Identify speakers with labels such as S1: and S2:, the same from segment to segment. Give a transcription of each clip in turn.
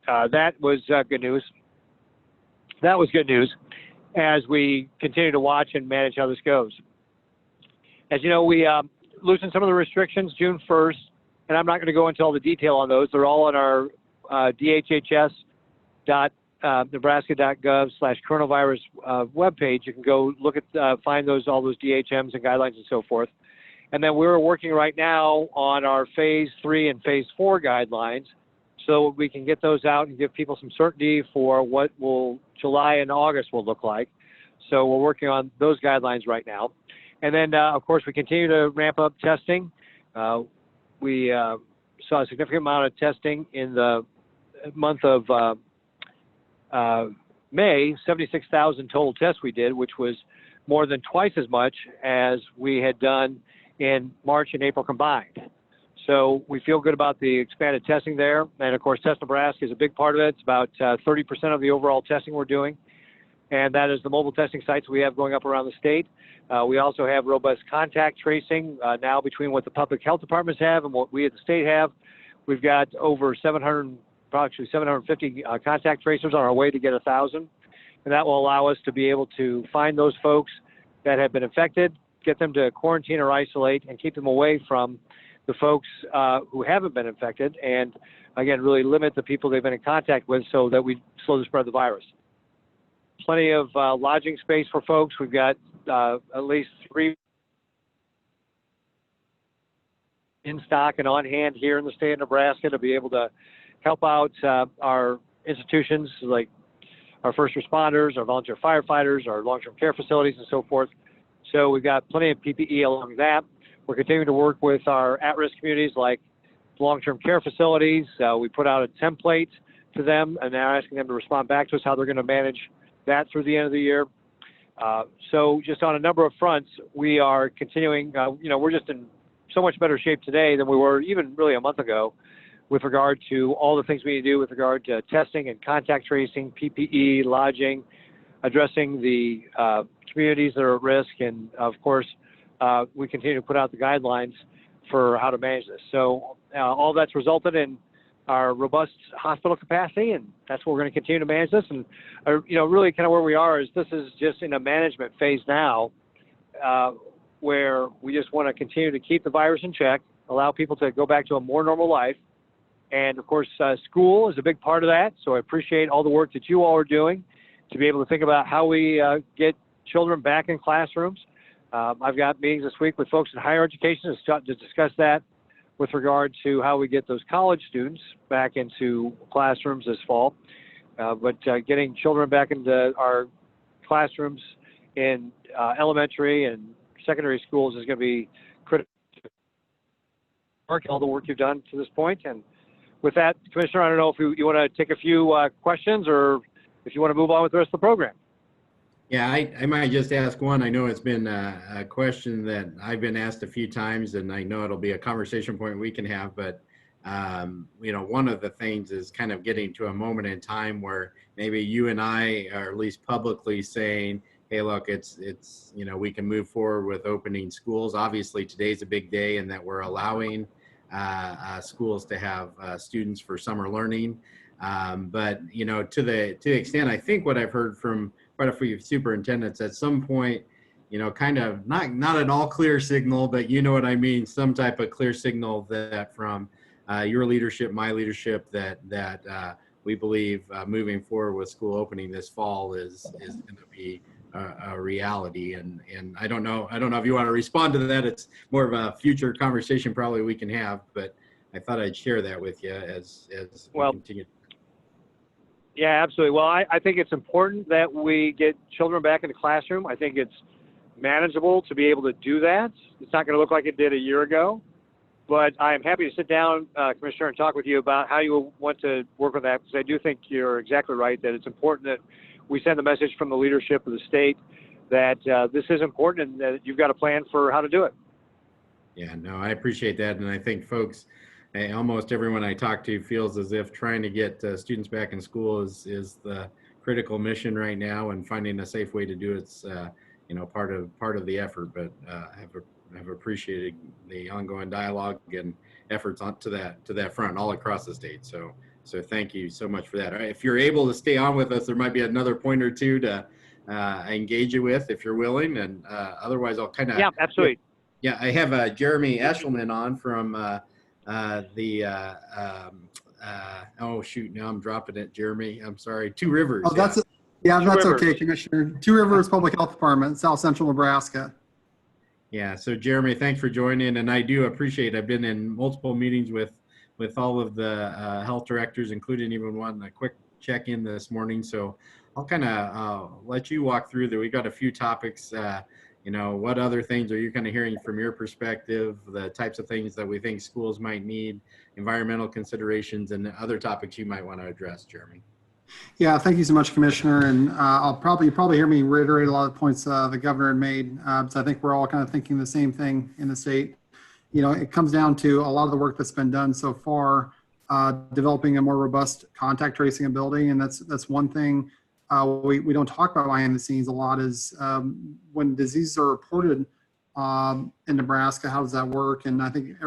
S1: that was good news. That was good news as we continue to watch and manage how this goes. As you know, we loosened some of the restrictions June 1st, and I'm not going to go into all the detail on those. They're all on our dhhs.nebraska.gov/coronavirus webpage. You can go look at, find all those DHMs and guidelines and so forth. And then we're working right now on our phase 3 and phase 4 guidelines, so we can get those out and give people some certainty for what July and August will look like. So we're working on those guidelines right now. And then, of course, we continue to ramp up testing. We saw a significant amount of testing in the month of May, 76,000 total tests we did, which was more than twice as much as we had done in March and April combined. So we feel good about the expanded testing there. And of course, Test Nebraska is a big part of it. It's about 30% of the overall testing we're doing. And that is the mobile testing sites we have going up around the state. We also have robust contact tracing now between what the public health departments have and what we at the state have. We've got over 750 contact tracers on our way to get 1,000. And that will allow us to be able to find those folks that have been infected, get them to quarantine or isolate, and keep them away from the folks who haven't been infected, and again, really limit the people they've been in contact with so that we slow the spread of the virus. Plenty of lodging space for folks. We've got at least 3 in stock and on hand here in the state of Nebraska to be able to help out our institutions like our first responders, our volunteer firefighters, our long-term care facilities, and so forth. So we've got plenty of PPE along that. We're continuing to work with our at-risk communities like long-term care facilities. We put out a template to them, and now asking them to respond back to us how they're going to manage that through the end of the year. So just on a number of fronts, we are continuing. We're just in so much better shape today than we were even really a month ago with regard to all the things we need to do with regard to testing and contact tracing, PPE, lodging, addressing the communities that are at risk, and of course, we continue to put out the guidelines for how to manage this. So all that's resulted in our robust hospital capacity, and that's where we're going to continue to manage this. And really kind of where we are is this is just in a management phase now, where we just want to continue to keep the virus in check, allow people to go back to a more normal life. And of course, school is a big part of that. So I appreciate all the work that you all are doing to be able to think about how we get children back in classrooms. I've got meetings this week with folks in higher education to discuss that with regard to how we get those college students back into classrooms this fall. But getting children back into our classrooms in elementary and secondary schools is going to be critical. All the work you've done to this point. And with that, Commissioner, I don't know if you want to take a few questions or if you want to move on with the rest of the program.
S2: Yeah, I might just ask one. I know it's been a question that I've been asked a few times, and I know it'll be a conversation point we can have, but one of the things is kind of getting to a moment in time where maybe you and I are at least publicly saying, hey, look, it's we can move forward with opening schools. Obviously, today's a big day in that we're allowing schools to have students for summer learning. But to the extent, I think what I've heard from quite a few superintendents at some point, kind of not an all clear signal, but you know what I mean, some type of clear signal that from your leadership, my leadership, that we believe moving forward with school opening this fall is going to be a reality. And I don't know if you want to respond to that. It's more of a future conversation probably we can have, but I thought I'd share that with you as we continue.
S1: Yeah, absolutely. Well, I think it's important that we get children back in the classroom. I think it's manageable to be able to do that. It's not going to look like it did a year ago, but I'm happy to sit down, Commissioner, and talk with you about how you want to work with that, because I do think you're exactly right that it's important that we send the message from the leadership of the state that this is important and that you've got a plan for how to do it.
S2: Yeah, no, I appreciate that. And I think folks, almost everyone I talk to feels as if trying to get students back in school is the critical mission right now, and finding a safe way to do it's part of the effort. But have appreciated the ongoing dialogue and efforts to that front all across the state. So So thank you so much for that. All right, if you're able to stay on with us, there might be another point or two to engage you with if you're willing. And otherwise, I'll kind of.
S1: Yeah, absolutely.
S2: Yeah, I have Jeremy Eshelman on from oh shoot, now I'm dropping it, Jeremy. I'm sorry, Two Rivers.
S3: Oh, that's
S1: Two
S3: that's
S1: Rivers.
S3: okay, Commissioner. Two Rivers Public Health Department, South Central Nebraska.
S2: Yeah, so Jeremy, thanks for joining, and I do appreciate. I've been in multiple meetings with all of the health directors, including even one a quick check-in this morning. So I'll kind of let you walk through that. We got a few topics. What other things are you kind of hearing from your perspective? The types of things that we think schools might need, environmental considerations, and the other topics you might want to address, Jeremy.
S3: Yeah, thank you so much, Commissioner. And you'll probably hear me reiterate a lot of the points the governor had made. So I think we're all kind of thinking the same thing in the state. It comes down to a lot of the work that's been done so far, developing a more robust contact tracing ability. And that's one thing we don't talk about behind the scenes a lot is when diseases are reported in Nebraska, how does that work? And I think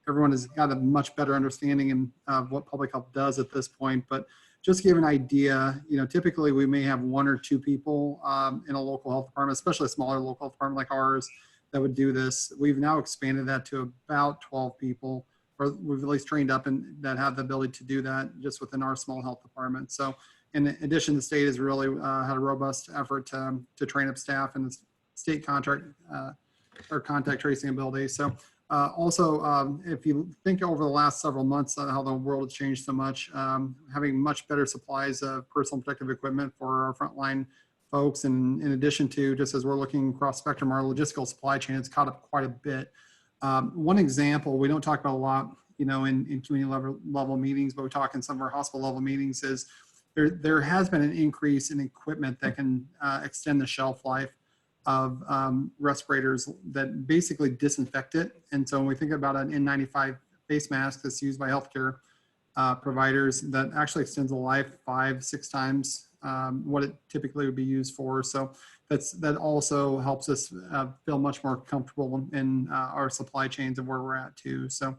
S3: everyone has got a much better understanding of what public health does at this point. But just to give an idea, typically we may have one or two people in a local health department, especially a smaller local health department like ours, that would do this. We've now expanded that to about 12 people, or we've at least trained up and that have the ability to do that just within our small health department. So in addition, the state has really had a robust effort to train up staff in the state contract or contact tracing ability. So also, if you think over the last several months how the world has changed so much, having much better supplies of personal protective equipment for our frontline folks, and in addition to, just as we're looking across spectrum, our logistical supply chain has caught up quite a bit. One example we don't talk about a lot, in community level meetings, but we talk in some of our hospital level meetings, is there has been an increase in equipment that can extend the shelf life of respirators that basically disinfect it. And so when we think about an N95 face mask that's used by healthcare providers, that actually extends the life 5-6 times what it typically would be used for. So that also helps us feel much more comfortable in our supply chains of where we're at too. So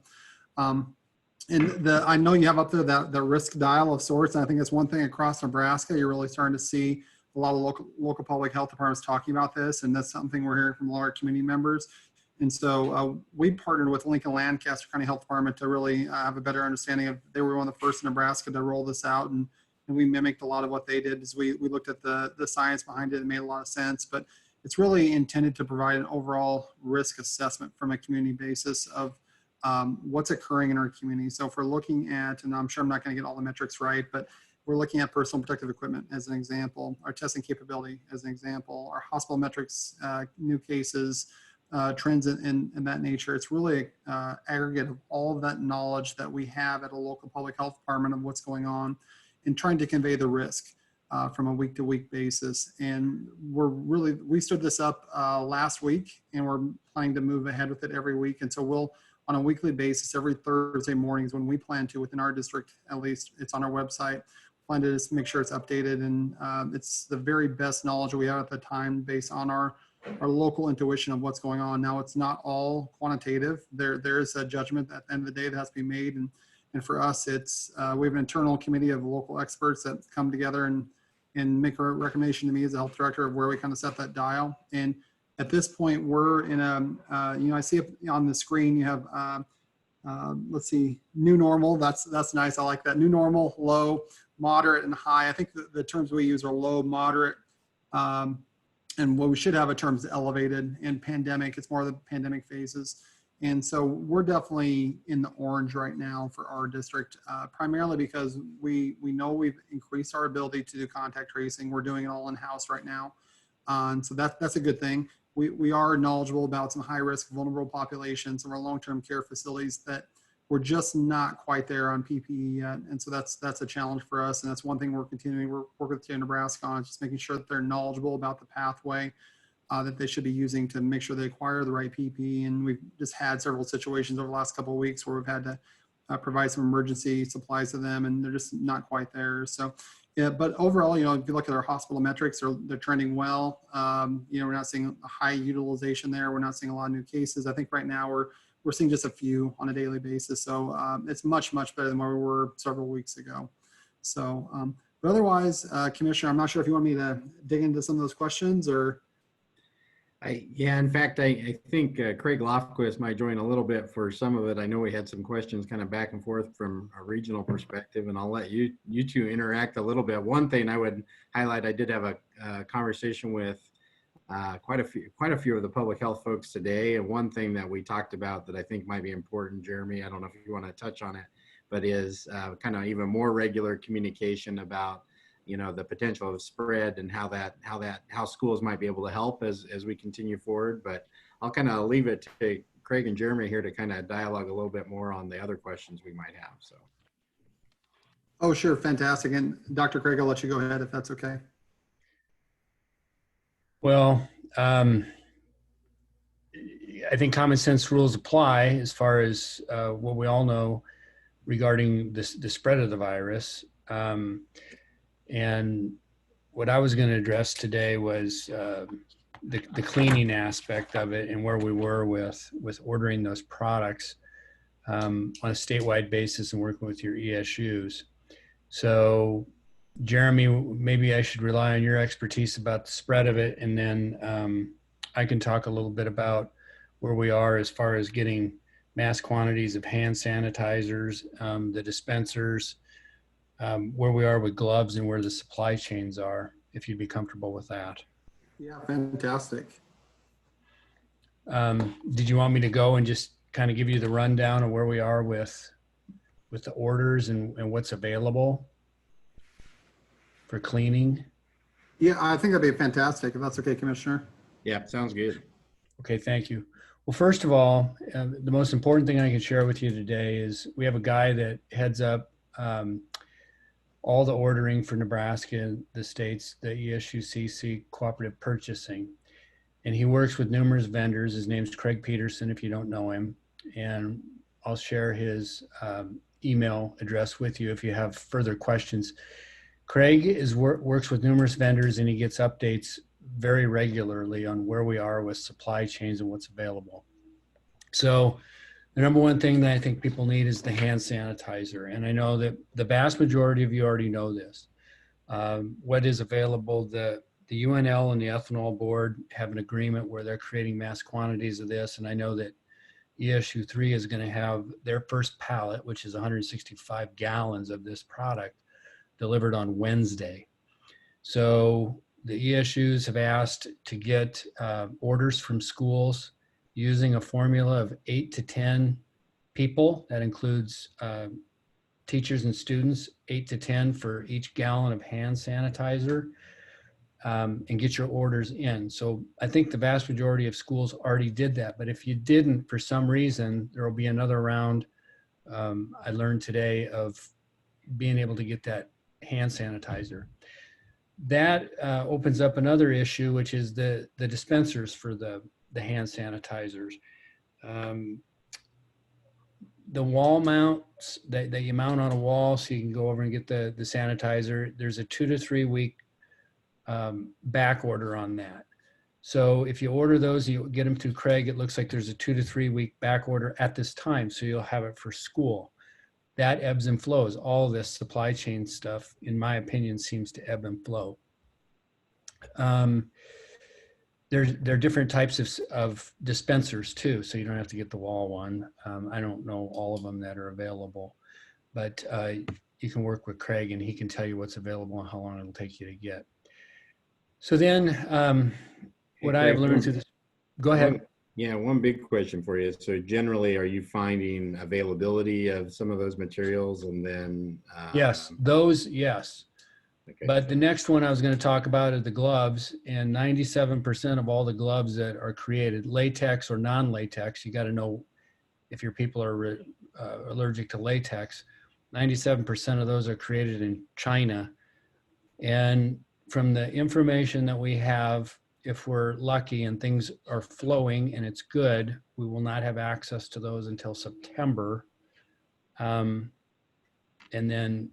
S3: I know you have up there the risk dial of sorts, and I think that's one thing across Nebraska. You're really starting to see a lot of local public health departments talking about this, and that's something we're hearing from a lot of our community members. And so we partnered with Lincoln Lancaster County Health Department to really have a better understanding of. They were one of the first in Nebraska to roll this out, and we mimicked a lot of what they did. As we looked at the science behind it, it made a lot of sense. But it's really intended to provide an overall risk assessment from a community basis of what's occurring in our community. So if we're looking at, and I'm sure I'm not going to get all the metrics right, but we're looking at personal protective equipment as an example, our testing capability as an example, our hospital metrics, new cases, trends in that nature. It's really an aggregate of all of that knowledge that we have at a local public health department of what's going on and trying to convey the risk from a week to week basis. And we stood this up last week, and we're planning to move ahead with it every week. And so we'll, on a weekly basis, every Thursday mornings when we plan to, within our district, at least it's on our website, plan to just make sure it's updated, and it's the very best knowledge we have at the time based on our local intuition of what's going on. Now, it's not all quantitative. There is a judgment at the end of the day that has to be made, and for us, it's we have an internal committee of local experts that come together and make a recommendation to me as a health director of where we kind of set that dial. And at this point, we're in I see on the screen you have let's see, new normal. That's nice. I like that. New normal, low, moderate, and high. I think the terms we use are low, moderate, and what we should have a term is elevated. And pandemic, it's more of the pandemic phases. And so we're definitely in the orange right now for our district, primarily because we know we've increased our ability to do contact tracing. We're doing it all in-house right now. And so that's a good thing. We are knowledgeable about some high-risk, vulnerable populations, some of our long-term care facilities that we're just not quite there on PPE yet. And so that's a challenge for us. And that's one thing we're continuing to work with the state of Nebraska on, just making sure that they're knowledgeable about the pathway that they should be using to make sure they acquire the right PPE. And we've just had several situations over the last couple of weeks where we've had to provide some emergency supplies to them, and they're just not quite there. So, yeah, but overall, if you look at our hospital metrics, they're trending well. We're not seeing a high utilization there. We're not seeing a lot of new cases. I think right now we're we're seeing just a few on a daily basis. So it's much, much better than where we were several weeks ago. So, but otherwise, Commissioner, I'm not sure if you want me to dig into some of those questions or.
S2: Yeah, in fact, I think Craig Lofquist might join a little bit for some of it. I know we had some questions kind of back and forth from a regional perspective, and I'll let you two interact a little bit. One thing I would highlight, I did have a conversation with quite a few of the public health folks today, and one thing that we talked about that I think might be important, Jeremy, I don't know if you want to touch on it, but is kind of even more regular communication about the potential of spread and how schools might be able to help as we continue forward. But I'll kind of leave it to Craig and Jeremy here to kind of dialogue a little bit more on the other questions we might have. So.
S3: Oh, sure. Fantastic. And Dr. Craig, I'll let you go ahead if that's okay.
S4: Well, I think common sense rules apply as far as what we all know regarding the spread of the virus. And what I was going to address today was the cleaning aspect of it and where we were with ordering those products on a statewide basis and working with your ESUs. So, Jeremy, maybe I should rely on your expertise about the spread of it, and then I can talk a little bit about where we are as far as getting mass quantities of hand sanitizers, the dispensers, where we are with gloves and where the supply chains are, if you'd be comfortable with that.
S3: Yeah, fantastic.
S4: Did you want me to go and just kind of give you the rundown of where we are with the orders and what's available for cleaning?
S3: Yeah, I think that'd be fantastic if that's okay, Commissioner.
S2: Yeah, sounds good.
S4: Okay, thank you. Well, first of all, the most important thing I can share with you today is we have a guy that heads up all the ordering for Nebraska, the states, the ESUCC cooperative purchasing. And he works with numerous vendors. His name's Craig Peterson, if you don't know him. And I'll share his email address with you if you have further questions. Craig works with numerous vendors, and he gets updates very regularly on where we are with supply chains and what's available. So the number one thing that I think people need is the hand sanitizer. And I know that the vast majority of you already know this. What is available, the UNL and the ethanol board have an agreement where they're creating mass quantities of this. And I know that ESU 3 is going to have their first pallet, which is 165 gallons of this product, delivered on Wednesday. So the ESUs have asked to get orders from schools using a formula of 8 to 10 people. That includes teachers and students, 8 to 10 for each gallon of hand sanitizer, and get your orders in. So I think the vast majority of schools already did that. But if you didn't, for some reason, there will be another round, I learned today, of being able to get that hand sanitizer. That opens up another issue, which is the dispensers for the hand sanitizers. The wall mounts that you mount on a wall so you can go over and get the sanitizer, there's a 2 to 3 week back order on that. So if you order those, you get them through Craig, it looks like there's a 2 to 3 week back order at this time, so you'll have it for school. That ebbs and flows. All this supply chain stuff, in my opinion, seems to ebb and flow. There are different types of dispensers too, so you don't have to get the wall one. I don't know all of them that are available, but you can work with Craig and he can tell you what's available and how long it'll take you to get. So then what I've learned through this, go ahead.
S2: Yeah, one big question for you. So generally, are you finding availability of some of those materials? And then
S4: yes, those, yes.
S2: Okay.
S4: But the next one I was going to talk about is the gloves, and 97% of all the gloves that are created, latex or non-latex, you got to know if your people are allergic to latex, 97% of those are created in China. And from the information that we have, if we're lucky and things are flowing and it's good, we will not have access to those until September. And then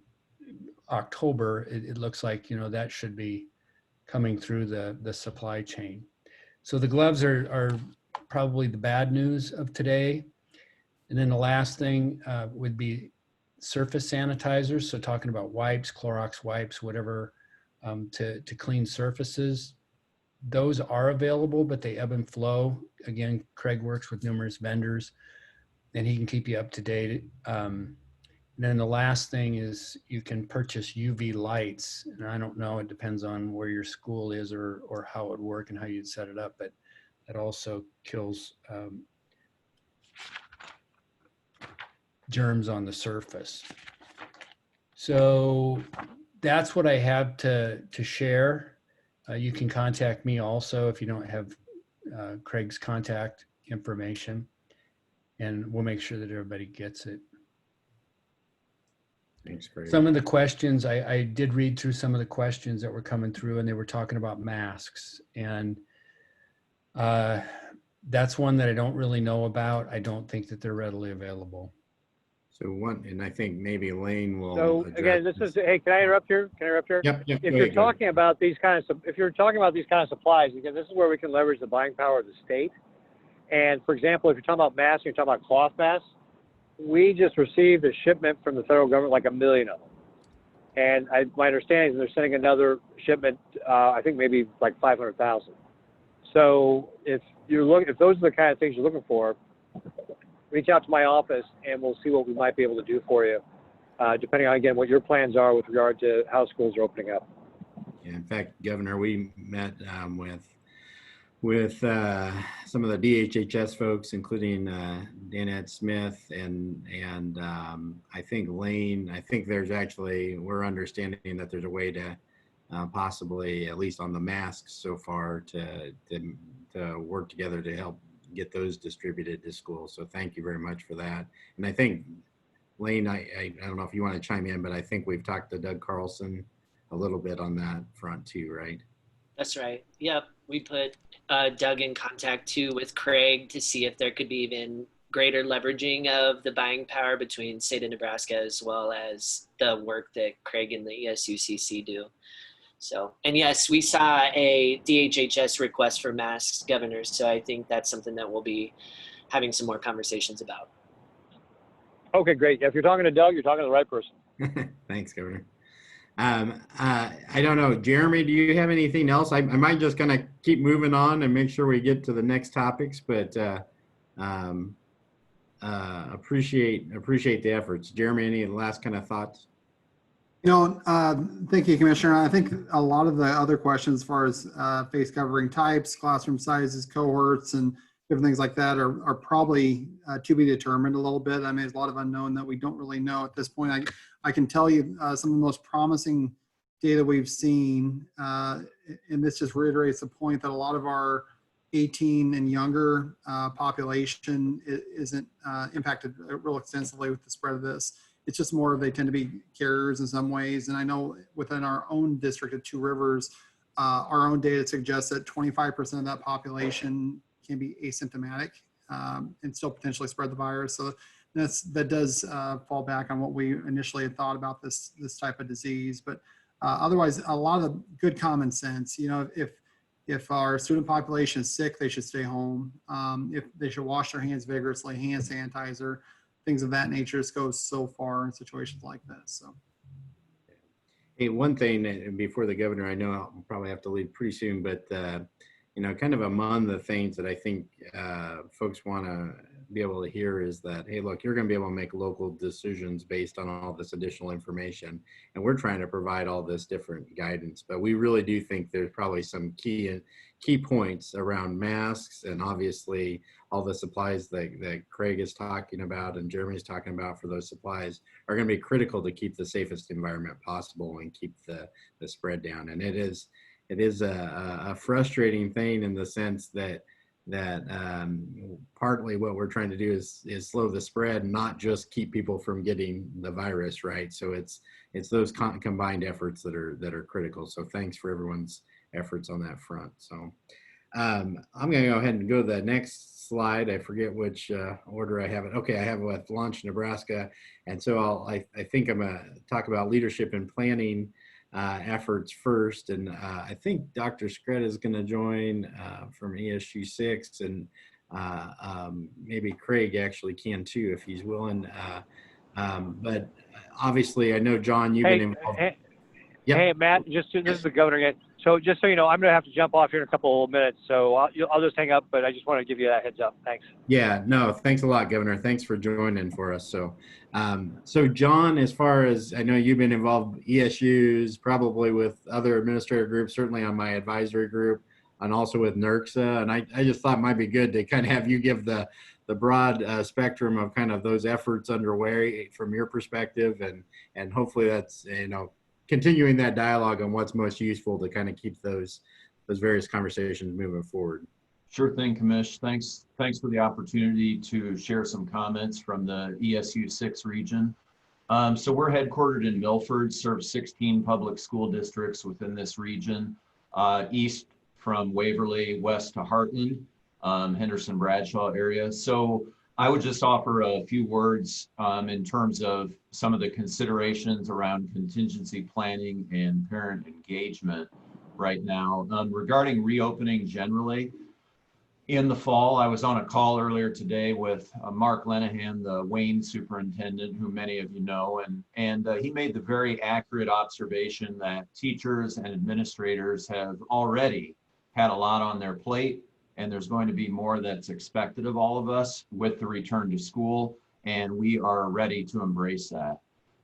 S4: October, it looks like, that should be coming through the supply chain. So the gloves are probably the bad news of today. And then the last thing would be surface sanitizers. So talking about wipes, Clorox wipes, whatever, to clean surfaces. Those are available, but they ebb and flow. Again, Craig works with numerous vendors and he can keep you up to date. And then the last thing is you can purchase UV lights. And I don't know, it depends on where your school is or how it would work and how you'd set it up, but that also kills germs on the surface. So that's what I have to share. You can contact me also if you don't have Craig's contact information, and we'll make sure that everybody gets it.
S2: Thanks, Craig.
S4: Some of the questions, I did read through some of the questions that were coming through, and they were talking about masks. And that's one that I don't really know about. I don't think that they're readily available.
S2: So one, and I think maybe Lane will.
S1: So again, hey, can I interrupt here?
S2: Yep.
S1: If you're talking about these kind of, supplies, again, this is where we can leverage the buying power of the state. And for example, if you're talking about masks, you're talking about cloth masks. We just received a shipment from the federal government, like 1 million of them. And my understanding is they're sending another shipment, I think maybe like 500,000. So if those are the kind of things you're looking for, reach out to my office and we'll see what we might be able to do for you, depending on, again, what your plans are with regard to how schools are opening up.
S2: Yeah, in fact, Governor, we met with some of the DHHS folks, including Danette Smith and I think Lane. I think we're understanding that there's a way to possibly, at least on the masks so far, to work together to help get those distributed to schools. So thank you very much for that. And I think, Lane, I don't know if you want to chime in, but I think we've talked to Doug Carlson a little bit on that front too, right?
S5: That's right. Yep. We put Doug in contact too with Craig to see if there could be even greater leveraging of the buying power between state of Nebraska, as well as the work that Craig and the ESUCC do. So, and yes, we saw a DHHS request for masks, Governor. So I think that's something that we'll be having some more conversations about.
S1: Okay, great. If you're talking to Doug, you're talking to the right person.
S2: Thanks, Governor. I don't know, Jeremy, do you have anything else? I might just kind of keep moving on and make sure we get to the next topics, but appreciate the efforts. Jeremy, any last kind of thoughts?
S3: Thank you, Commissioner. I think a lot of the other questions as far as face covering types, classroom sizes, cohorts, and different things like that are probably to be determined a little bit. I mean, there's a lot of unknown that we don't really know at this point. I can tell you some of the most promising data we've seen, and this just reiterates the point that a lot of our 18 and younger population isn't impacted real extensively with the spread of this. It's just more of they tend to be carriers in some ways. And I know within our own district of Two Rivers, our own data suggests that 25% of that population can be asymptomatic and still potentially spread the virus. So that does fall back on what we initially had thought about this type of disease. But otherwise, a lot of good common sense. If our student population is sick, they should stay home. If they should wash their hands vigorously, hand sanitizer, things of that nature. Just goes so far in situations like this. So.
S2: Hey, one thing before the governor, I know I'll probably have to leave pretty soon, but kind of among the things that I think folks want to be able to hear is that, hey, look, you're going to be able to make local decisions based on all this additional information. And we're trying to provide all this different guidance, but we really do think there's probably some key points around masks and obviously all the supplies that Craig is talking about and Jeremy's talking about for those supplies are going to be critical to keep the safest environment possible and keep the spread down. And it is a frustrating thing in the sense that partly what we're trying to do is slow the spread, not just keep people from getting the virus, right? So it's those combined efforts that are critical. So thanks for everyone's efforts on that front. So I'm going to go ahead and go to the next slide. I forget which order I have it. Okay, I have it with Launch Nebraska, and so I think I'm going to talk about leadership and planning efforts first, and I think Dr. Scrett is going to join from ESU 6, and maybe Craig actually can too, if he's willing. But obviously, I know, John, you've been
S1: Hey,
S2: involved.
S1: hey,
S2: Yep.
S1: hey, Matt, this is the governor again. So just so you know, I'm going to have to jump off here in a couple of minutes. So I'll just hang up, but I just want to give you that heads up. Thanks.
S2: Yeah, no, thanks a lot, Governor. Thanks for joining for us. So John, as far as I know, you've been involved with ESUs, probably with other administrative groups, certainly on my advisory group, and also with NERCSA. And I just thought it might be good to kind of have you give the broad spectrum of kind of those efforts underway from your perspective, and hopefully that's, continuing that dialogue on what's most useful to kind of keep those various conversations moving forward.
S6: Sure thing, Commish. Thanks for the opportunity to share some comments from the ESU 6 region. So we're headquartered in Milford, serve 16 public school districts within this region, east from Waverly, west to Heartland, Henderson Bradshaw area. So I would just offer a few words in terms of some of the considerations around contingency planning and parent engagement right now. Regarding reopening generally, in the fall, I was on a call earlier today with Mark Lenahan, the Wayne superintendent, who many of you know, and he made the very accurate observation that teachers and administrators have already had a lot on their plate, and there's going to be more that's expected of all of us with the return to school, and we are ready to embrace that.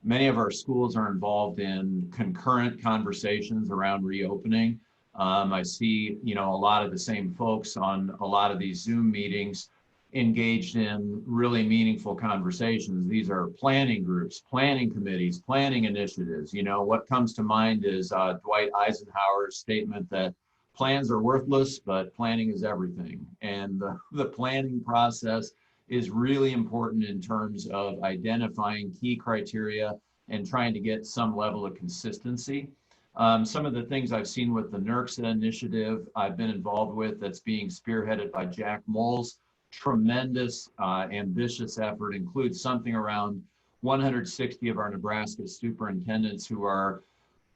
S6: Many of our schools are involved in concurrent conversations around reopening. I see, a lot of the same folks on a lot of these Zoom meetings engaged in really meaningful conversations. These are planning groups, planning committees, planning initiatives. What comes to mind is Dwight Eisenhower's statement that plans are worthless, but planning is everything. And the planning process is really important in terms of identifying key criteria and trying to get some level of consistency. Some of the things I've seen with the NERCSA initiative I've been involved with that's being spearheaded by Jack Moll's tremendous, ambitious effort includes something around 160 of our Nebraska superintendents who are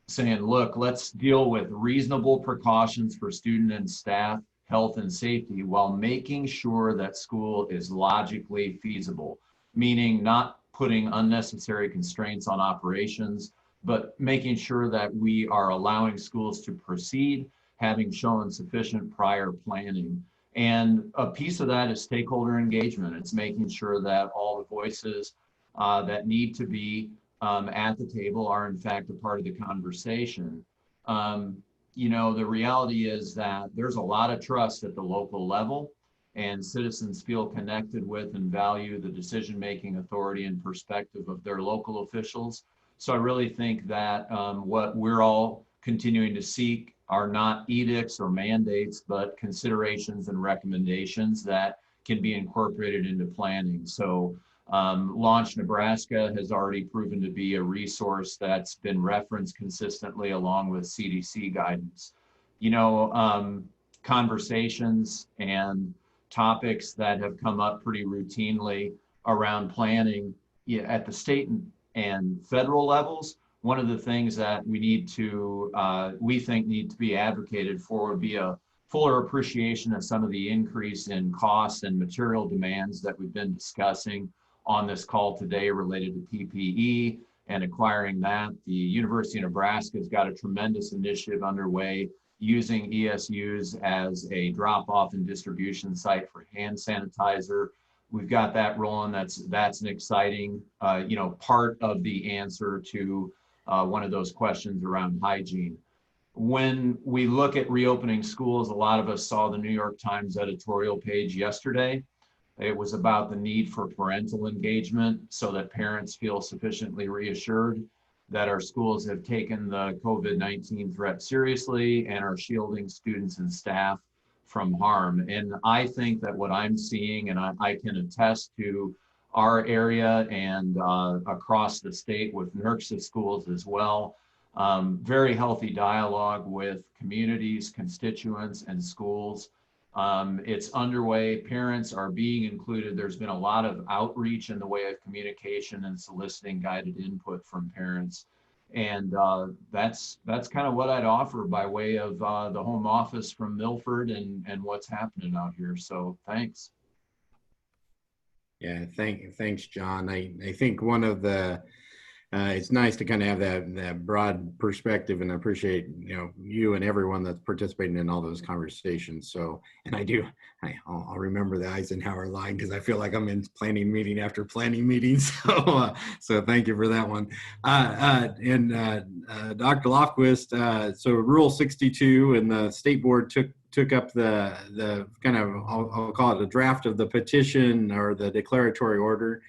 S6: saying, look, let's deal with reasonable precautions for student and staff health and safety while making sure that school is logically feasible, meaning not putting unnecessary constraints on operations, but making sure that we are allowing schools to proceed, having shown sufficient prior planning. And a piece of that is stakeholder engagement. It's making sure that all the voices that need to be at the table are in fact a part of the conversation. The reality is that there's a lot of trust at the local level, and citizens feel connected with and value the decision-making authority and perspective of their local officials. So I really think that what we're all continuing to seek are not edicts or mandates, but considerations and recommendations that can be incorporated into planning. So Launch Nebraska has already proven to be a resource that's been referenced consistently along with CDC guidance. Conversations and topics that have come up pretty routinely around planning at the state and federal levels. One of the things that we think need to be advocated for would be a fuller appreciation of some of the increase in costs and material demands that we've been discussing on this call today related to PPE and acquiring that. The University of Nebraska has got a tremendous initiative underway using ESUs as a drop-off and distribution site for hand sanitizer. We've got that rolling. That's an exciting, part of the answer to one of those questions around hygiene. When we look at reopening schools, a lot of us saw the New York Times editorial page yesterday. It was about the need for parental engagement so that parents feel sufficiently reassured that our schools have taken the COVID-19 threat seriously and are shielding students and staff from harm. And I think that what I'm seeing, and I can attest to our area and across the state with NERCSA schools as well, very healthy dialogue with communities, constituents, and schools. It's underway. Parents are being included. There's been a lot of outreach in the way of communication and soliciting guided input from parents. And that's kind of what I'd offer by way of the home office from Milford and what's happening out here. So thanks.
S2: Yeah, thanks, John. I think one of the it's nice to kind of have that broad perspective, and I appreciate you and everyone that's participating in all those conversations. So, and I'll remember the Eisenhower line because I feel like I'm in planning meeting after planning meeting. So thank you for that one. And Dr. Lofquist, so Rule 62 and the state board took up the kind of I'll call it a draft of the petition or the declaratory order.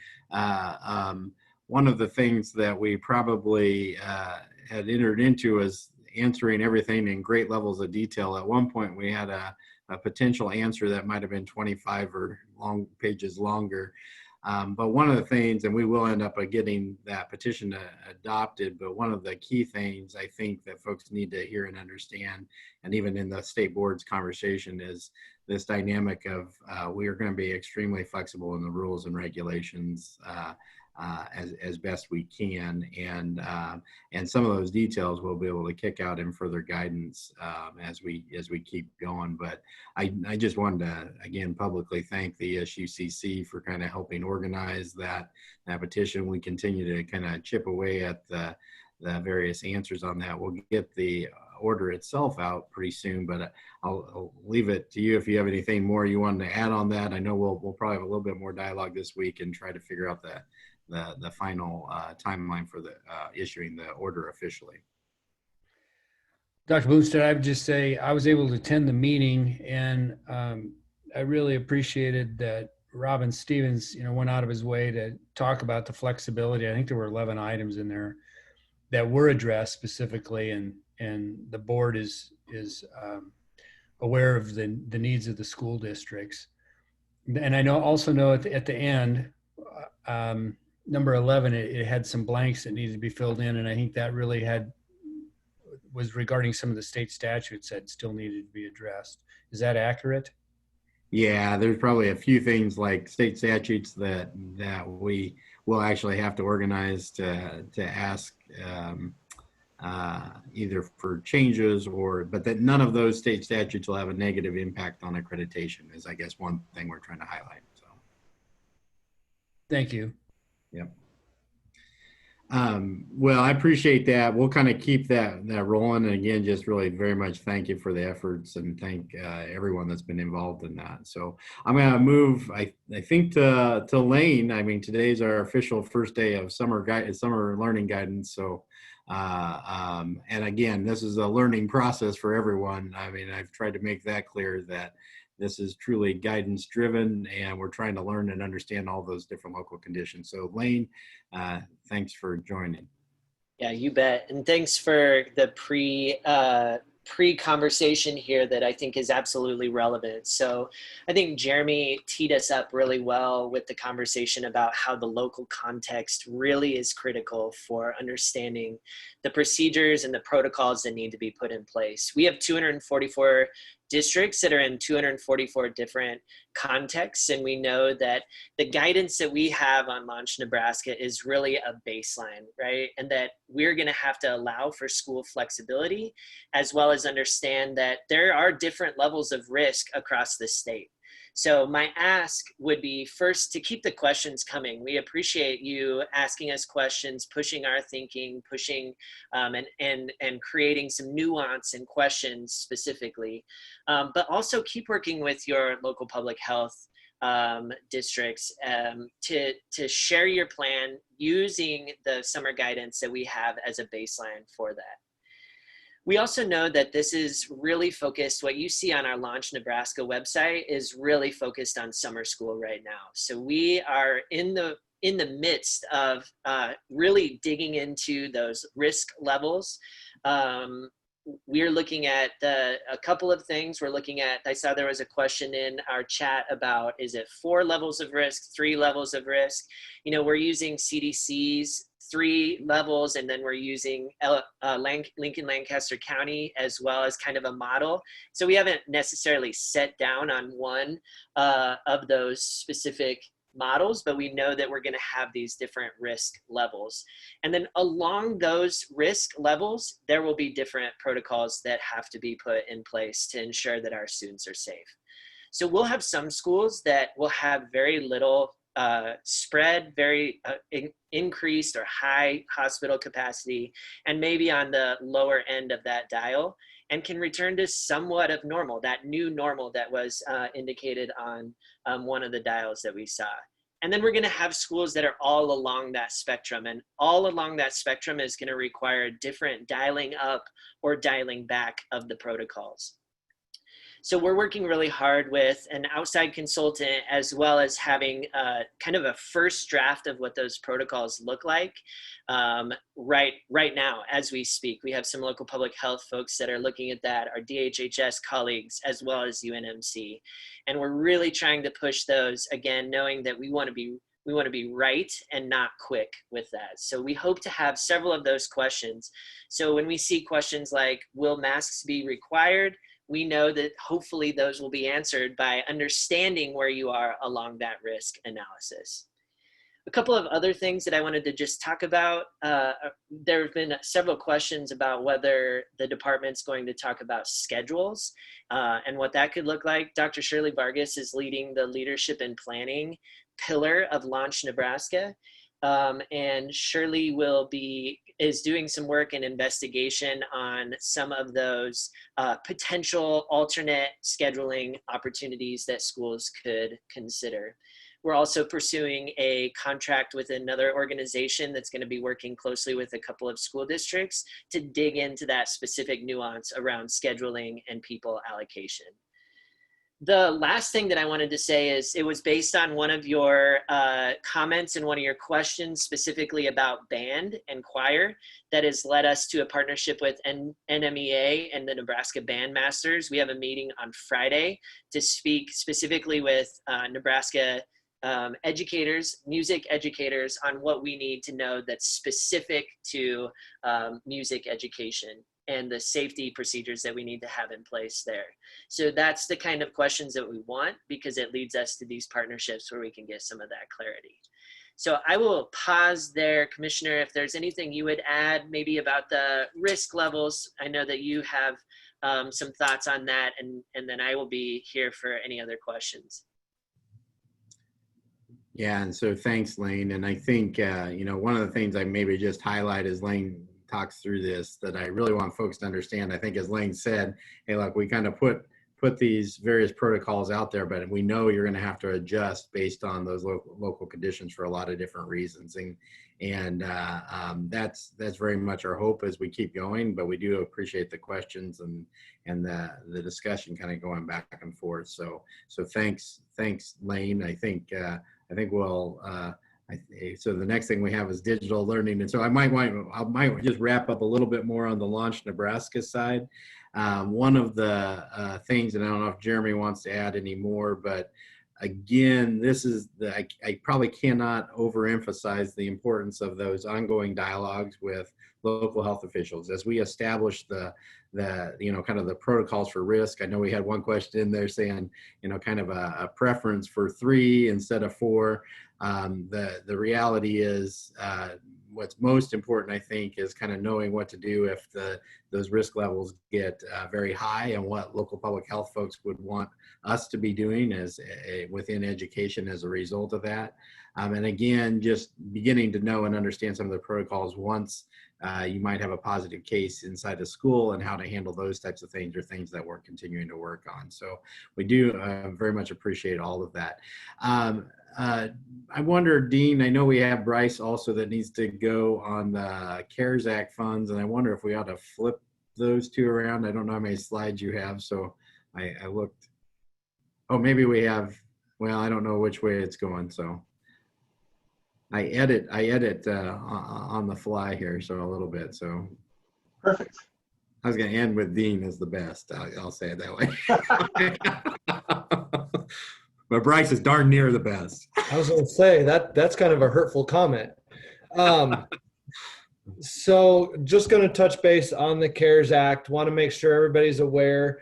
S2: One of the things that we probably had entered into is answering everything in great levels of detail. At one point, we had a potential answer that might have been 25 or pages longer. But one of the things, and we will end up getting that petition adopted, but one of the key things I think that folks need to hear and understand, and even in the state board's conversation, is this dynamic of we are going to be extremely flexible in the rules and regulations as best we can, and some of those details we'll be able to kick out in further guidance as we keep going. But I just wanted to again publicly thank the SUCC for kind of helping organize that petition. We continue to kind of chip away at the various answers on that. We'll get the order itself out pretty soon, but I'll leave it to you if you have anything more you wanted to add on that. I know we'll probably have a little bit more dialogue this week and try to figure out the final timeline for the issuing the order officially.
S4: Dr. Bloomstead, I would just say I was able to attend the meeting, and I really appreciated that Robin Stevens, went out of his way to talk about the flexibility. I think there were 11 items in there that were addressed specifically, and the board is aware of the needs of the school districts. And I also know at the end, number 11, it had some blanks that needed to be filled in, and I think that really was regarding some of the state statutes that still needed to be addressed. Is that accurate?
S2: Yeah, there's probably a few things like state statutes that we will actually have to organize to ask either for changes but that none of those state statutes will have a negative impact on accreditation is, I guess, one thing we're trying to highlight. So,
S4: thank you.
S2: Yep. Well, I appreciate that. We'll kind of keep that rolling. And again, just really very much thank you for the efforts and thank everyone that's been involved in that. So I'm going to move, I think, to Lane. I mean, today's our official first day of summer learning guidance. So, and again, this is a learning process for everyone. I mean, I've tried to make that clear that this is truly guidance driven, and we're trying to learn and understand all those different local conditions. So Lane, thanks for joining.
S5: Yeah, you bet. And thanks for the pre-conversation here that I think is absolutely relevant. So I think Jeremy teed us up really well with the conversation about how the local context really is critical for understanding the procedures and the protocols that need to be put in place. We have 244 districts that are in 244 different contexts, and we know that the guidance that we have on Launch Nebraska is really a baseline, right? And that we're going to have to allow for school flexibility, as well as understand that there are different levels of risk across the state. So my ask would be first to keep the questions coming. We appreciate you asking us questions, pushing our thinking, pushing and creating some nuance and questions specifically, but also keep working with your local public health districts to share your plan using the summer guidance that we have as a baseline for that. We also know that this is really focused, what you see on our Launch Nebraska website is really focused on summer school right now. So we are in the midst of really digging into those risk levels. We're looking at a couple of things. We're looking at, I saw there was a question in our chat about, is it 4 levels of risk, 3 levels of risk? We're using CDC's 3 levels, and then we're using Lincoln Lancaster County as well as kind of a model. So we haven't necessarily set down on one of those specific models, but we know that we're going to have these different risk levels. And then along those risk levels, there will be different protocols that have to be put in place to ensure that our students are safe. So we'll have some schools that will have very little spread, very increased or high hospital capacity, and maybe on the lower end of that dial, and can return to somewhat of normal, that new normal that was indicated on one of the dials that we saw. And then we're going to have schools that are all along that spectrum, and all along that spectrum is going to require different dialing up or dialing back of the protocols. So we're working really hard with an outside consultant, as well as having kind of a first draft of what those protocols look like right now as we speak. We have some local public health folks that are looking at that, our DHHS colleagues, as well as UNMC. And we're really trying to push those, again, knowing that we want to be right and not quick with that. So we hope to have several of those questions. So when we see questions like, will masks be required? We know that hopefully those will be answered by understanding where you are along that risk analysis. A couple of other things that I wanted to just talk about. There have been several questions about whether the department's going to talk about schedules and what that could look like. Dr. Shirley Vargas is leading the leadership and planning pillar of Launch Nebraska. And Shirley is doing some work and investigation on some of those potential alternate scheduling opportunities that schools could consider. We're also pursuing a contract with another organization that's going to be working closely with a couple of school districts to dig into that specific nuance around scheduling and people allocation. The last thing that I wanted to say is it was based on one of your comments and one of your questions specifically about band and choir that has led us to a partnership with NMEA and the Nebraska Bandmasters. We have a meeting on Friday to speak specifically with Nebraska educators, music educators, on what we need to know that's specific to music education and the safety procedures that we need to have in place there. So that's the kind of questions that we want, because it leads us to these partnerships where we can get some of that clarity. So I will pause there, Commissioner, if there's anything you would add maybe about the risk levels. I know that you have some thoughts on that, and then I will be here for any other questions.
S2: Yeah, and so thanks, Lane. And I think, one of the things I maybe just highlight as Lane talks through this that I really want folks to understand, I think as Lane said, hey, look, we kind of put these various protocols out there, but we know you're going to have to adjust based on those local conditions for a lot of different reasons. And that's very much our hope as we keep going, but we do appreciate the questions and the discussion kind of going back and forth. So thanks, Lane. I think we'll, so the next thing we have is digital learning. And so I might just wrap up a little bit more on the Launch Nebraska side. One of the things, and I don't know if Jeremy wants to add any more, but again, this is I probably cannot overemphasize the importance of those ongoing dialogues with local health officials as we establish the kind of the protocols for risk. I know we had one question in there saying, kind of a preference for 3 instead of 4. The reality is what's most important, I think, is kind of knowing what to do if those risk levels get very high, and what local public health folks would want us to be doing as within education as a result of that. And again, just beginning to know and understand some of the protocols once you might have a positive case inside the school, and how to handle those types of things are things that we're continuing to work on. So we do very much appreciate all of that. I wonder, Dean, I know we have Bryce also that needs to go on the CARES Act funds, and I wonder if we ought to flip those two around. I don't know how many slides you have, so I looked. Oh, maybe we have, well, I don't know which way it's going, so. I edit on the fly here, so a little bit, so.
S7: Perfect.
S2: I was gonna end with Dean as the best, I'll say it that way. But Bryce is darn near the best.
S8: I was going to say that's kind of a hurtful comment. So just going to touch base on the CARES Act. Want to make sure everybody's aware.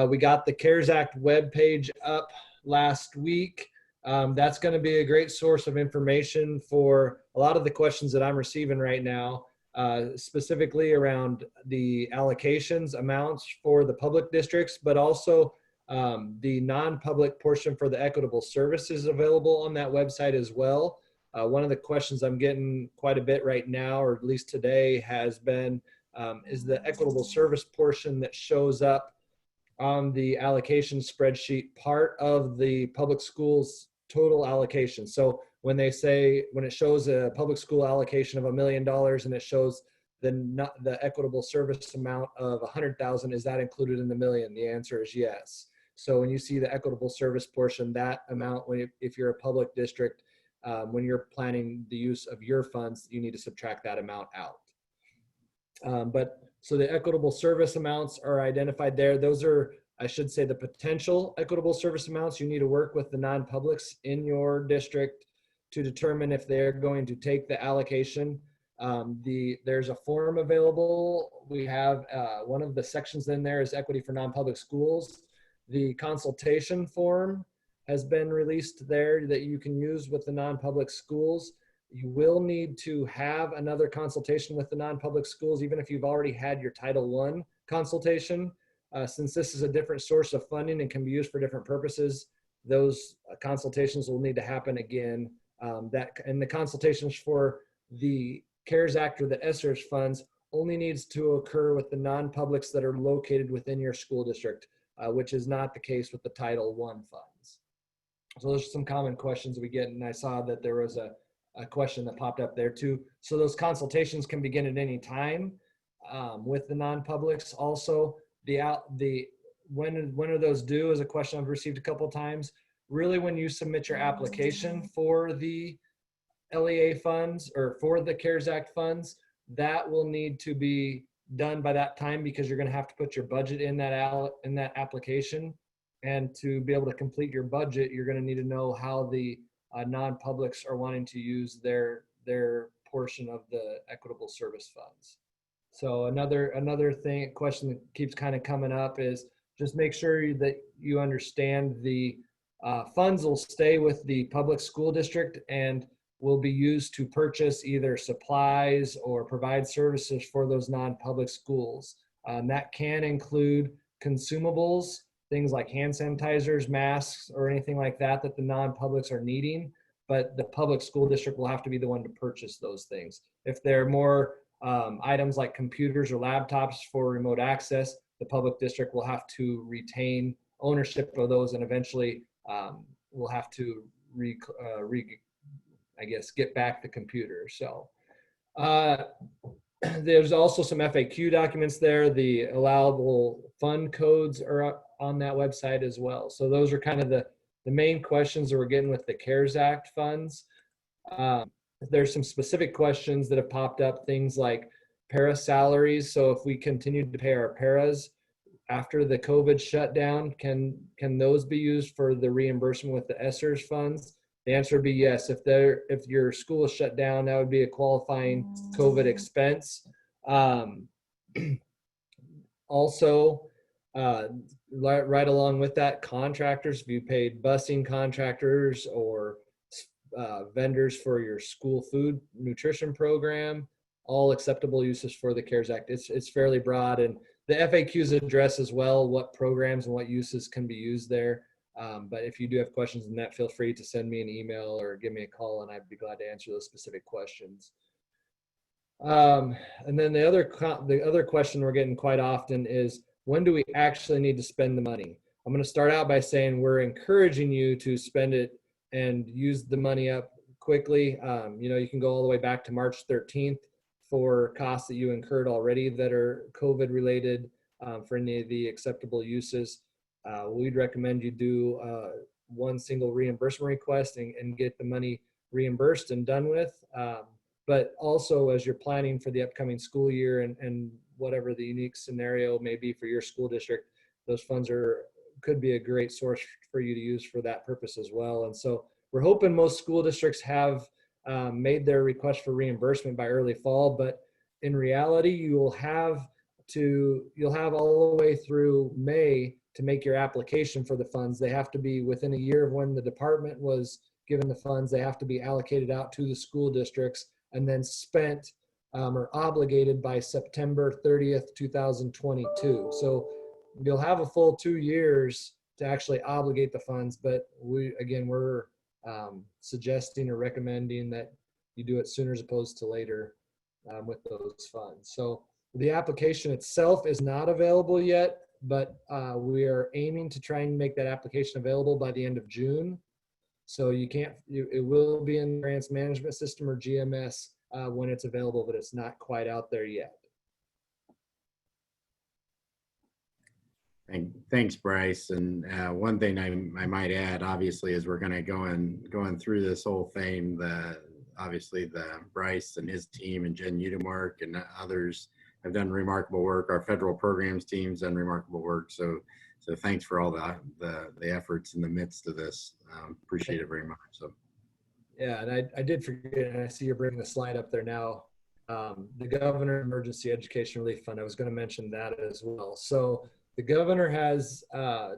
S8: We got the CARES Act webpage up last week. That's going to be a great source of information for a lot of the questions that I'm receiving right now, specifically around the allocations amounts for the public districts, but also The non-public portion for the equitable service is available on that website as well. One of the questions I'm getting quite a bit right now, or at least today, has been, is the equitable service portion that shows up on the allocation spreadsheet part of the public schools total allocation. So when they say, when it shows a public school allocation of $1 million and it shows the equitable service amount of 100,000, is that included in the million? The answer is yes. So when you see the equitable service portion, that amount, if you're a public district, when you're planning the use of your funds, you need to subtract that amount out. So the equitable service amounts are identified there. Those are, I should say, the potential equitable service amounts. You need to work with the non-publics in your district to determine if they're going to take the allocation. There's a form available. We have one of the sections in there is equity for non-public schools. The consultation form has been released there that you can use with the non-public schools. You will need to have another consultation with the non-public schools, even if you've already had your Title I consultation. Since this is a different source of funding and can be used for different purposes, those consultations will need to happen again. And the consultations for the CARES Act or the ESSERS funds only needs to occur with the non-publics that are located within your school district, which is not the case with the Title I funds. So those are some common questions we get, and I saw that there was a question that popped up there too. So those consultations can begin at any time with the non-publics. Also, when are those due is a question I've received a couple of times. Really, when you submit your application for the LEA funds or for the CARES Act funds, that will need to be done by that time, because you're going to have to put your budget in that application. And to be able to complete your budget, you're going to need to know how the non-publics are wanting to use their portion of the equitable service funds. So another question that keeps kind of coming up is just make sure that you understand the funds will stay with the public school district and will be used to purchase either supplies or provide services for those non-public schools. That can include consumables, things like hand sanitizers, masks, or anything like that that the non-publics are needing, but the public school district will have to be the one to purchase those things. If they're more items like computers or laptops for remote access, the public district will have to retain ownership of those, and eventually will have to get back the computer. So there's also some FAQ documents there. The allowable fund codes are up on that website as well. So those are kind of the main questions that we're getting with the CARES Act funds. There's some specific questions that have popped up, things like para salaries. So if we continue to pay our paras after the COVID shutdown, can those be used for the reimbursement with the ESSERS funds? The answer would be yes. If your school is shut down, that would be a qualifying COVID expense. Also, right along with that, contractors, if you paid busing contractors or vendors for your school food nutrition program, all acceptable uses for the CARES Act. It's fairly broad, and the FAQs address as well what programs and what uses can be used there. But if you do have questions on that, feel free to send me an email or give me a call, and I'd be glad to answer those specific questions. And then the other question we're getting quite often is, when do we actually need to spend the money? I'm going to start out by saying we're encouraging you to spend it and use the money up quickly. You can go all the way back to March 13th for costs that you incurred already that are COVID related for any of the acceptable uses. We'd recommend you do one single reimbursement request and get the money reimbursed and done with. But also, as you're planning for the upcoming school year and whatever the unique scenario may be for your school district, those funds could be a great source for you to use for that purpose as well. And so we're hoping most school districts have made their request for reimbursement by early fall, but in reality, you'll have all the way through May to make your application for the funds. They have to be within a year of when the department was given the funds. They have to be allocated out to the school districts and then spent or obligated by September 30th, 2022. So you'll have a full 2 years to actually obligate the funds, but we're suggesting or recommending that you do it sooner as opposed to later with those funds. So the application itself is not available yet, but we are aiming to try and make that application available by the end of June. So it will be in the grants management system or GMS when it's available, but it's not quite out there yet.
S2: Thanks, Bryce. And one thing I might add, obviously, as we're going to going through this whole thing, obviously Bryce and his team and Jen Udemark and others have done remarkable work. Our federal programs team's done remarkable work. So thanks for all the efforts in the midst of this. Appreciate it very much. So. Yeah,
S8: and I did forget, and I see you're bringing the slide up there now. The Governor Emergency Education Relief Fund, I was going to mention that as well. So the governor has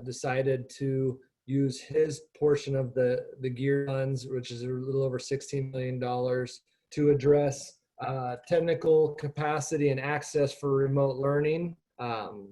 S8: decided to use his portion of the GEAR funds, which is a little over $16 million, to address technical capacity and access for remote learning,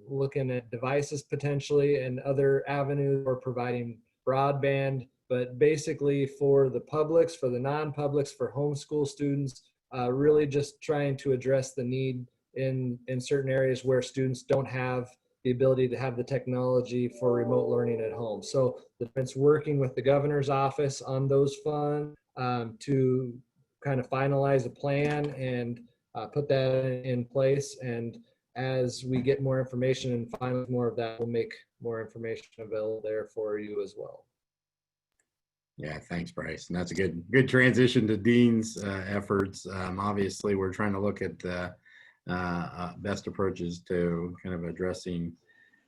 S8: looking at devices potentially and other avenues for providing broadband, but basically for the publics, for the non-publics, for homeschool students, really just trying to address the need in certain areas where students don't have the ability to have the technology for remote learning at home. So it's working with the governor's office on those funds to kind of finalize a plan and put that in place. And as we get more information and find more of that, we'll make more information available there for you as well.
S2: Yeah, thanks, Bryce. And that's a good transition to Dean's efforts. Obviously, we're trying to look at best approaches to kind of addressing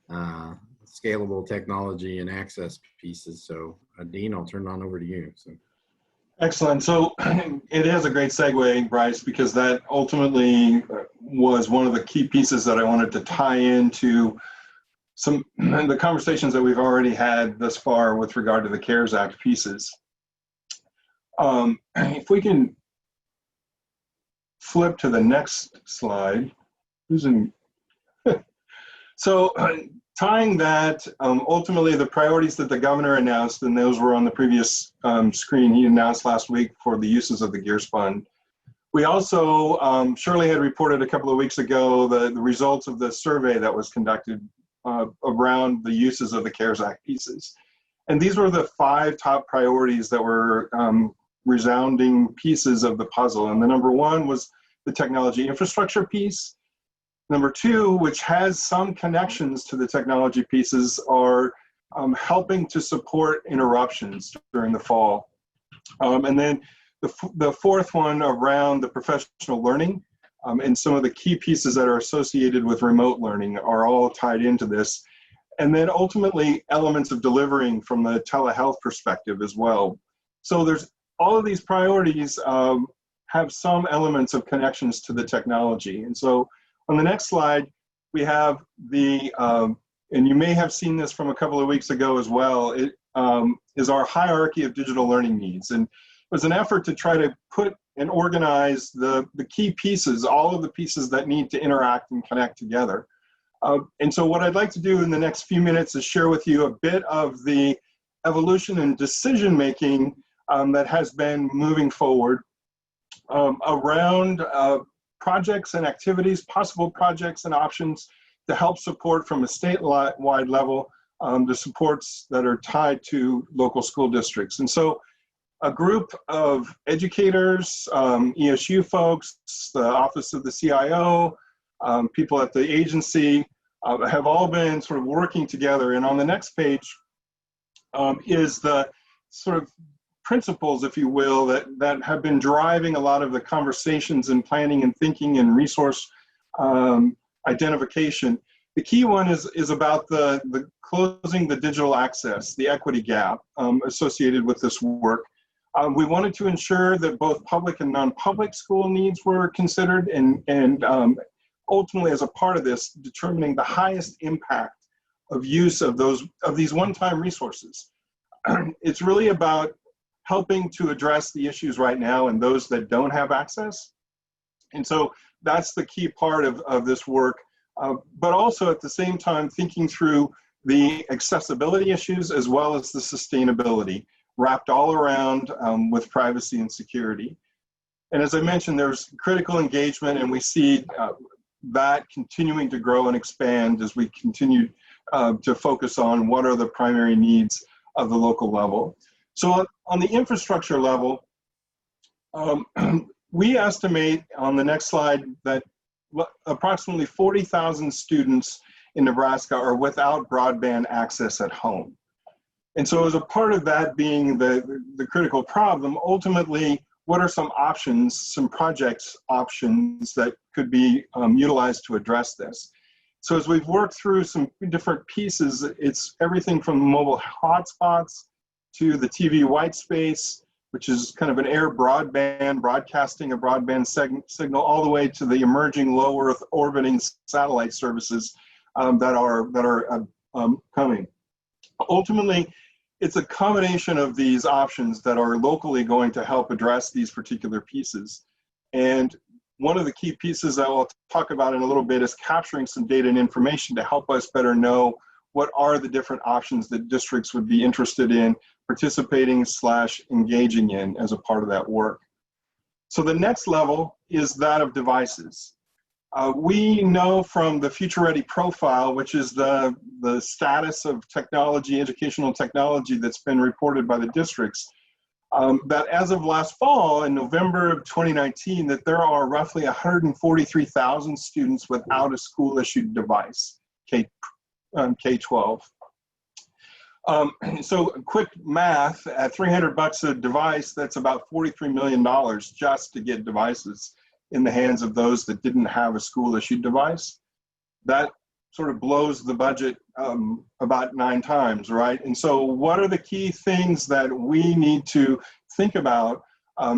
S2: scalable technology and access pieces. So Dean, I'll turn it on over to you. So.
S7: Excellent. So it is a great segue, Bryce, because that ultimately was one of the key pieces that I wanted to tie into the conversations that we've already had thus far with regard to the CARES Act pieces. If we can flip to the next slide. So tying that, ultimately the priorities that the governor announced, and those were on the previous screen, he announced last week for the uses of the GEARS Fund. We also, Shirley had reported a couple of weeks ago the results of the survey that was conducted around the uses of the CARES Act pieces. And these were the 5 top priorities that were resounding pieces of the puzzle. And the number 1 was the technology infrastructure piece. Number 2, which has some connections to the technology pieces, are helping to support interruptions during the fall. And then the 4th one around the professional learning and some of the key pieces that are associated with remote learning are all tied into this. And then ultimately elements of delivering from the telehealth perspective as well. So there's all of these priorities have some elements of connections to the technology. And so on the next slide, we have and you may have seen this from a couple of weeks ago as well, it is our hierarchy of digital learning needs. And it was an effort to try to put and organize the key pieces, all of the pieces that need to interact and connect together. And so what I'd like to do in the next few minutes is share with you a bit of the evolution and decision-making that has been moving forward around projects and activities, possible projects and options to help support from a statewide level the supports that are tied to local school districts. And so a group of educators, ESU folks, the Office of the CIO, people at the agency have all been sort of working together. And on the next page is the sort of principles, if you will, that have been driving a lot of the conversations and planning and thinking and resource identification. The key one is about the closing the digital access, the equity gap associated with this work. We wanted to ensure that both public and non-public school needs were considered, and ultimately, as a part of this, determining the highest impact of use of these one-time resources. It's really about helping to address the issues right now and those that don't have access. And so that's the key part of this work, but also at the same time thinking through the accessibility issues as well as the sustainability wrapped all around with privacy and security. And as I mentioned, there's critical engagement, and we see that continuing to grow and expand as we continue to focus on what are the primary needs of the local level. So on the infrastructure level, we estimate on the next slide that approximately 40,000 students in Nebraska are without broadband access at home. And so as a part of that being the critical problem, ultimately, what are some options, some project options that could be utilized to address this? So as we've worked through some different pieces, it's everything from mobile hotspots to the TV white space, which is kind of an air broadband, broadcasting a broadband signal, all the way to the emerging low Earth orbiting satellite services that are coming. Ultimately, it's a combination of these options that are locally going to help address these particular pieces. And one of the key pieces that I'll talk about in a little bit is capturing some data and information to help us better know what are the different options that districts would be interested in participating / engaging in as a part of that work. So the next level is that of devices. We know from the Future Ready profile, which is the status of technology, educational technology that's been reported by the districts, that as of last fall, in November of 2019, that there are roughly 143,000 students without a school-issued device, K-12. So quick math, at $300 a device, that's about $43 million just to get devices in the hands of those that didn't have a school-issued device. That sort of blows the budget about 9 times, right? And so what are the key things that we need to think about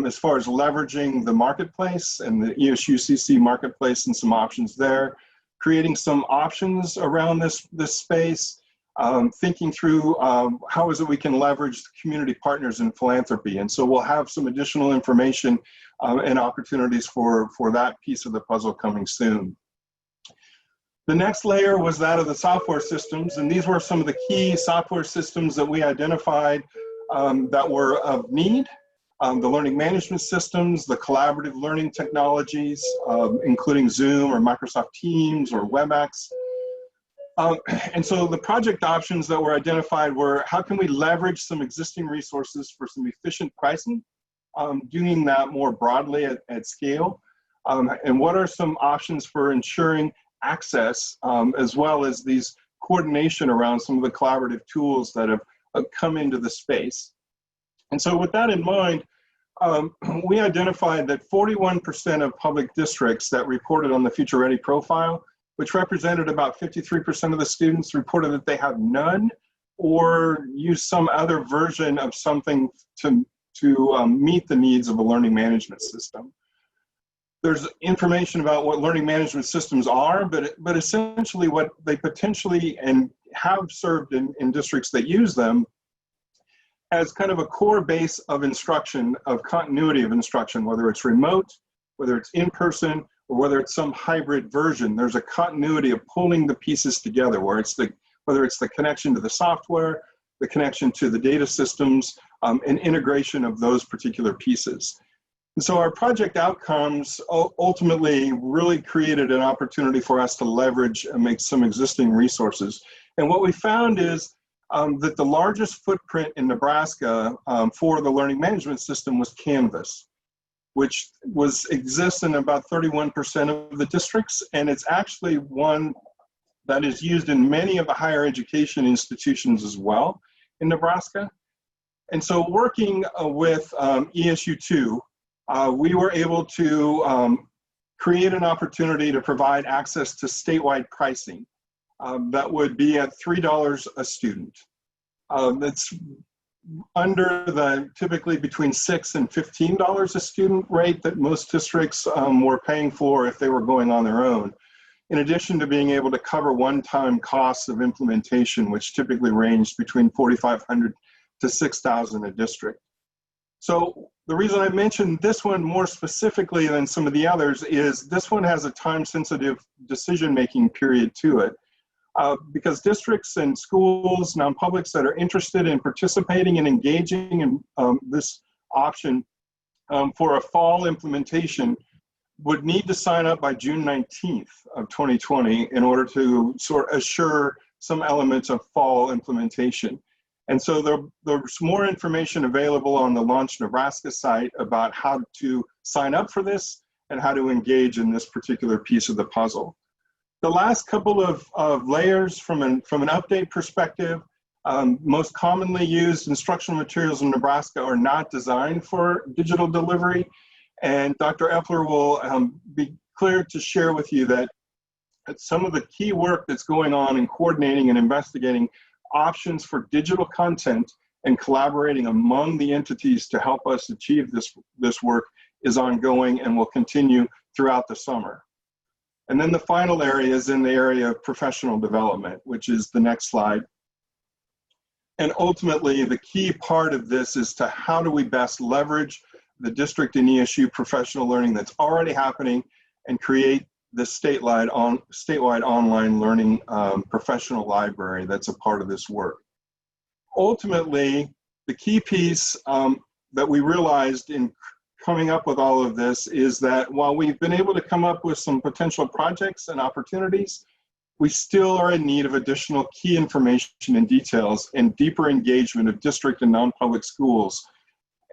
S7: as far as leveraging the marketplace and the ESUCC marketplace and some options there, creating some options around this space, thinking through how is it we can leverage community partners in philanthropy. And so we'll have some additional information and opportunities for that piece of the puzzle coming soon. The next layer was that of the software systems, and these were some of the key software systems that we identified that were of need. The learning management systems, the collaborative learning technologies, including Zoom or Microsoft Teams or WebEx. And so the project options that were identified were, how can we leverage some existing resources for some efficient pricing, doing that more broadly at scale, and what are some options for ensuring access, as well as these coordination around some of the collaborative tools that have come into the space. And so with that in mind, we identified that 41% of public districts that reported on the Future Ready profile, which represented about 53% of the students, reported that they have none or use some other version of something to meet the needs of a learning management system. There's information about what learning management systems are, but essentially what they potentially and have served in districts that use them as kind of a core base of instruction, of continuity of instruction, whether it's remote, whether it's in person, or whether it's some hybrid version. There's a continuity of pulling the pieces together, where it's whether it's the connection to the software, the connection to the data systems, and integration of those particular pieces. And so our project outcomes ultimately really created an opportunity for us to leverage and make some existing resources. And what we found is that the largest footprint in Nebraska for the learning management system was Canvas, which exists in about 31% of the districts, and it's actually one that is used in many of the higher education institutions as well in Nebraska. And so working with ESU2, we were able to create an opportunity to provide access to statewide pricing that would be at $3 a student. That's under the typically between $6 and $15 a student rate that most districts were paying for if they were going on their own, in addition to being able to cover one-time costs of implementation, which typically ranged between $4,500 to $6,000 a district. So the reason I mentioned this one more specifically than some of the others is this one has a time-sensitive decision-making period to it. because districts and schools, non-publics that are interested in participating and engaging in this option for a fall implementation would need to sign up by June 19th of 2020 in order to sort of assure some elements of fall implementation. And so there's more information available on the Launch Nebraska site about how to sign up for this and how to engage in this particular piece of the puzzle. The last couple of layers from an update perspective, most commonly used instructional materials in Nebraska are not designed for digital delivery. And Dr. Epler will be clear to share with you that some of the key work that's going on in coordinating and investigating options for digital content and collaborating among the entities to help us achieve this work is ongoing and will continue throughout the summer. And then the final area is in the area of professional development, which is the next slide. And ultimately, the key part of this is to how do we best leverage the district and ESU professional learning that's already happening and create the statewide online learning professional library that's a part of this work. Ultimately, the key piece that we realized in coming up with all of this is that while we've been able to come up with some potential projects and opportunities, we still are in need of additional key information and details and deeper engagement of district and non-public schools.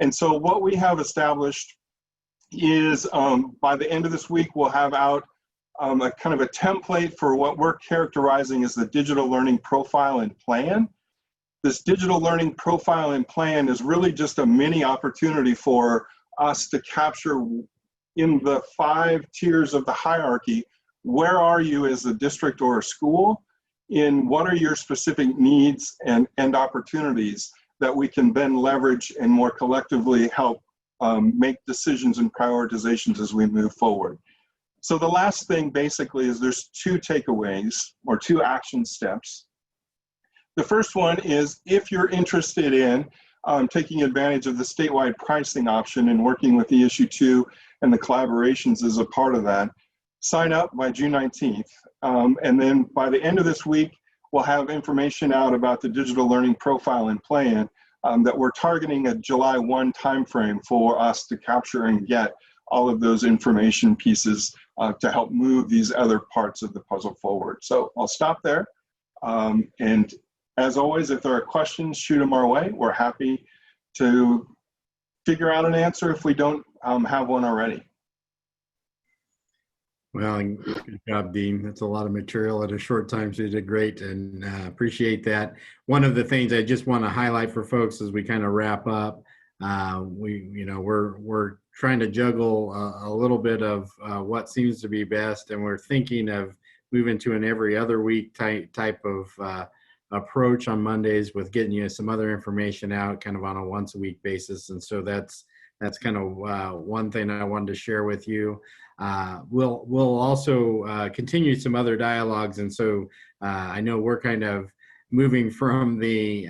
S7: And so what we have established is by the end of this week, we'll have out a kind of a template for what we're characterizing as the digital learning profile and plan. This digital learning profile and plan is really just a mini opportunity for us to capture in the 5 tiers of the hierarchy, where are you as a district or a school, in what are your specific needs and opportunities that we can then leverage and more collectively help make decisions and prioritizations as we move forward. So the last thing basically is there's 2 takeaways or 2 action steps. The first one is if you're interested in taking advantage of the statewide pricing option and working with ESU 2 and the collaborations as a part of that, sign up by June 19th. And then by the end of this week, we'll have information out about the digital learning profile and plan that we're targeting a July 1 timeframe for us to capture and get all of those information pieces to help move these other parts of the puzzle forward. So I'll stop there. And as always, if there are questions, shoot them our way. We're happy to figure out an answer if we don't have one already.
S2: Well, good job, Dean. That's a lot of material at a short time, so you did great, and appreciate that. One of the things I just want to highlight for folks as we kind of wrap up, we're trying to juggle a little bit of what seems to be best, and we're thinking of moving to an every other week type of approach on Mondays with getting you some other information out kind of on a once a week basis. And so that's kind of one thing I wanted to share with you. We'll also continue some other dialogues. And so I know we're kind of moving from the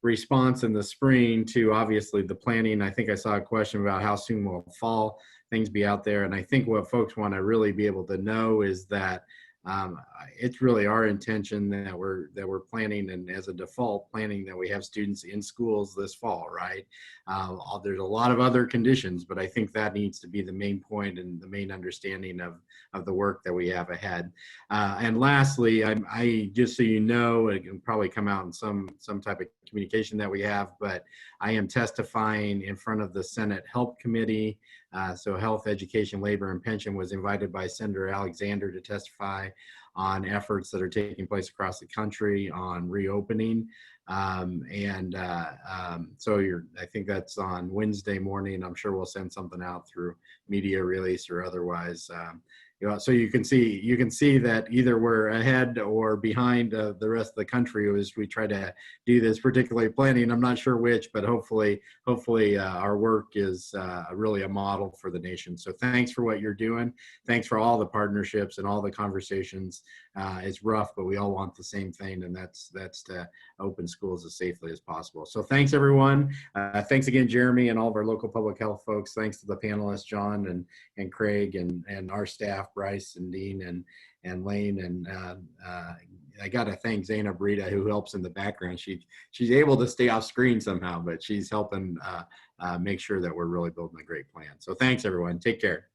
S2: response in the spring to obviously the planning. I think I saw a question about how soon will fall things be out there. And I think what folks want to really be able to know is that it's really our intention that we're planning, and as a default planning, that we have students in schools this fall, right? There's a lot of other conditions, but I think that needs to be the main point and the main understanding of the work that we have ahead. And lastly, I just so you know, it can probably come out in some type of communication that we have, but I am testifying in front of the Senate Help Committee. So Health, Education, Labor, and Pension was invited by Senator Alexander to testify on efforts that are taking place across the country on reopening. So I think that's on Wednesday morning. I'm sure we'll send something out through media release or otherwise. So you can see that either we're ahead or behind the rest of the country as we try to do this, particularly planning. I'm not sure which, but hopefully our work is really a model for the nation. So thanks for what you're doing. Thanks for all the partnerships and all the conversations. It's rough, but we all want the same thing, and that's to open schools as safely as possible. So thanks, everyone. Thanks again, Jeremy, and all of our local public health folks. Thanks to the panelists, John and Craig and our staff, Bryce and Dean and Lane and I got to thank Zaina Brita, who helps in the background. She's able to stay off screen somehow, but she's helping make sure that we're really building a great plan. So thanks, everyone. Take care.